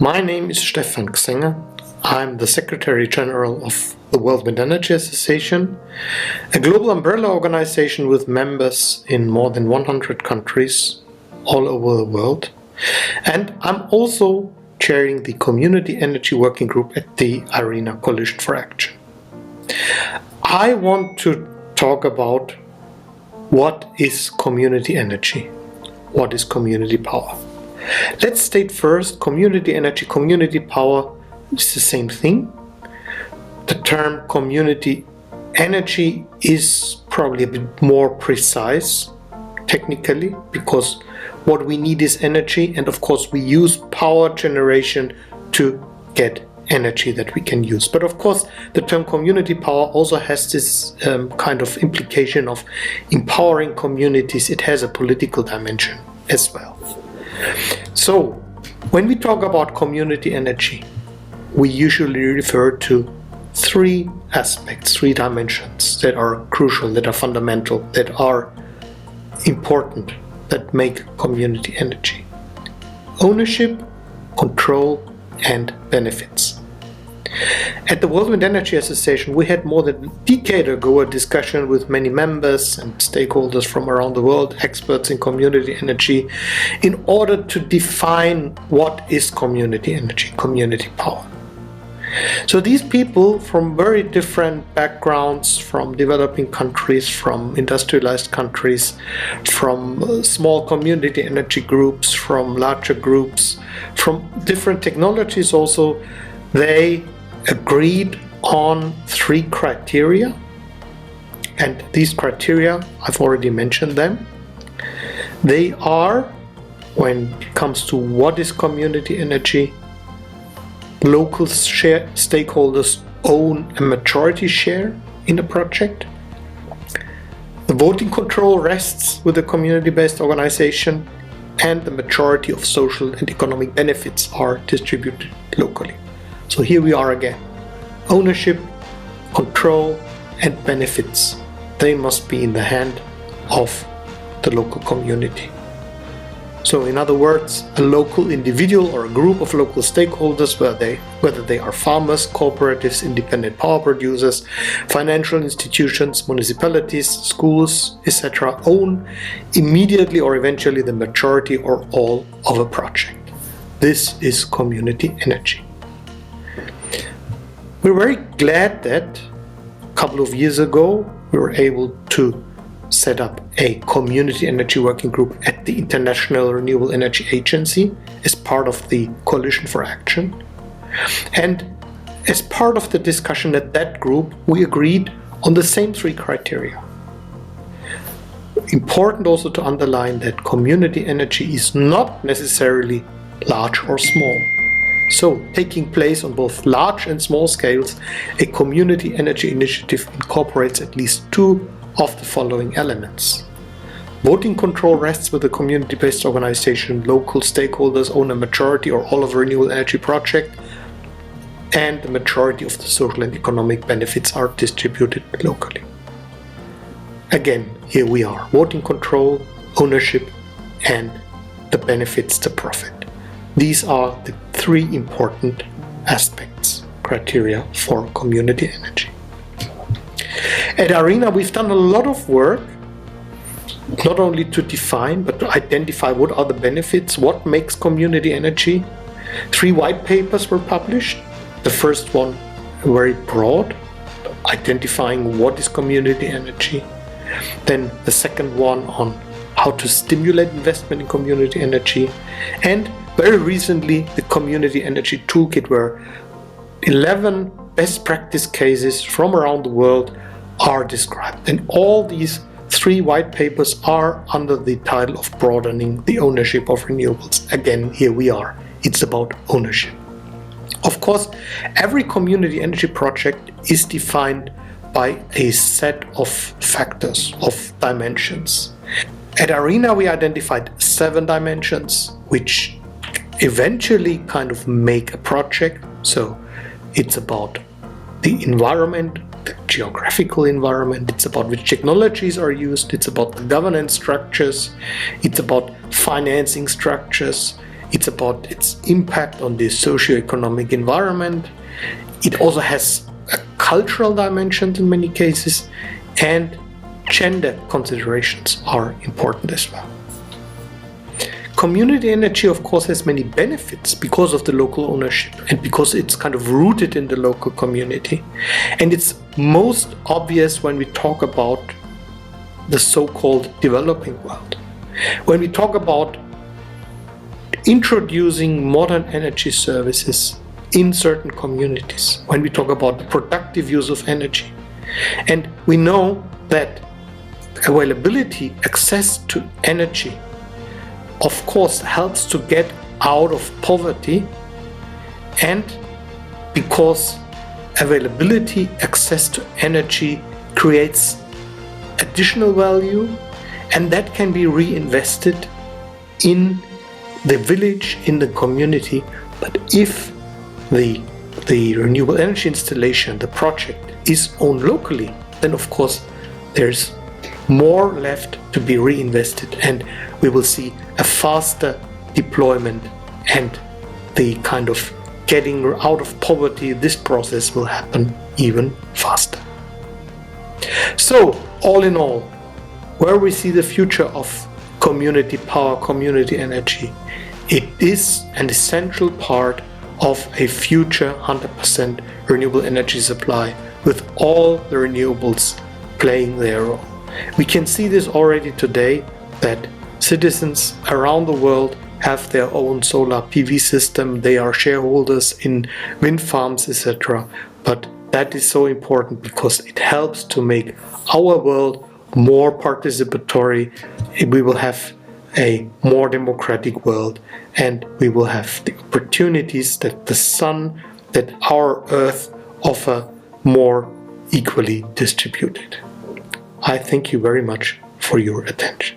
My name is Stefan Gsänger. I'm the Secretary General of the World Wind Energy Association, a global umbrella organization with members in more than 100 countries all over the world. And I'm also chairing the Community Energy Working Group at the IRENA Coalition for Action. I want to talk about what is community energy, what is community power. Let's state first, community energy, community power is the same thing. The term community energy is probably a bit more precise technically, because what we need is energy, and of course we use power generation to get energy that we can use. But of course the term community power also has this kind of implication of empowering communities. It has a political dimension as well. So when we talk about community energy, we usually refer to three aspects, three dimensions that are crucial, that are fundamental, that are important, that make community energy: ownership, control, and benefits. At the World Wind Energy Association, we had more than a decade ago a discussion with many members and stakeholders from around the world, experts in community energy, in order to define what is community energy, community power. So these people from very different backgrounds, from developing countries, from industrialized countries, from small community energy groups, from larger groups, from different technologies also, they agreed on three criteria. And these criteria, I've already mentioned them. They are, when it comes to what is community energy, local stakeholders own a majority share in the project. The voting control rests with a community-based organization, and the majority of social and economic benefits are distributed locally. So here we are again. Ownership, control, and benefits. They must be in the hand of the local community. So in other words, a local individual or a group of local stakeholders, whether they are farmers, cooperatives, independent power producers, financial institutions, municipalities, schools, etc., own immediately or eventually the majority or all of a project. This is community energy. We're very glad that a couple of years ago we were able to set up a community energy working group at the International Renewable Energy Agency as part of the Coalition for Action. And as part of the discussion at that group, we agreed on the same three criteria. Important also to underline that community energy is not necessarily large or small. So, taking place on both large and small scales, a community energy initiative incorporates at least two of the following elements. Voting control rests with a community-based organization, local stakeholders own a majority or all of a renewable energy project, and the majority of the social and economic benefits are distributed locally. Again, here we are. Voting control, ownership, and the benefits, the profit. These are the three important aspects, criteria for community energy. At IRENA, we've done a lot of work, not only to define, but to identify what are the benefits, what makes community energy. Three white papers were published. The first one, very broad, identifying what is community energy. Then the second one on how to stimulate investment in community energy. And very recently, the Community Energy Toolkit, where 11 best practice cases from around the world are described. And all these three white papers are under the title of broadening the ownership of renewables. Again, here we are. It's about ownership. Of course, every community energy project is defined by a set of factors, of dimensions. At IRENA, we identified 7 dimensions, which eventually kind of make a project. So it's about the environment, the geographical environment, it's about which technologies are used, it's about the governance structures, it's about financing structures, it's about its impact on the socio-economic environment. It also has a cultural dimension in many cases, and gender considerations are important as well. Community energy, of course, has many benefits because of the local ownership and because it's kind of rooted in the local community. And it's most obvious when we talk about the so-called developing world. When we talk about introducing modern energy services in certain communities, when we talk about the productive use of energy. And we know that availability, access to energy, of course, helps to get out of poverty, and because availability, access to energy creates additional value, and that can be reinvested in the village, in the community. But if the renewable energy installation, the project, is owned locally, then of course there's more left to be reinvested, and we will see a faster deployment and the kind of getting out of poverty. This process will happen even faster. So, all in all, where we see the future of community power, community energy, it is an essential part of a future 100% renewable energy supply with all the renewables playing their role. We can see this already today, that citizens around the world have their own solar PV system, they are shareholders in wind farms, etc. But that is so important because it helps to make our world more participatory. We will have a more democratic world, and we will have the opportunities that the sun, that our earth offer, more equally distributed. I thank you very much for your attention.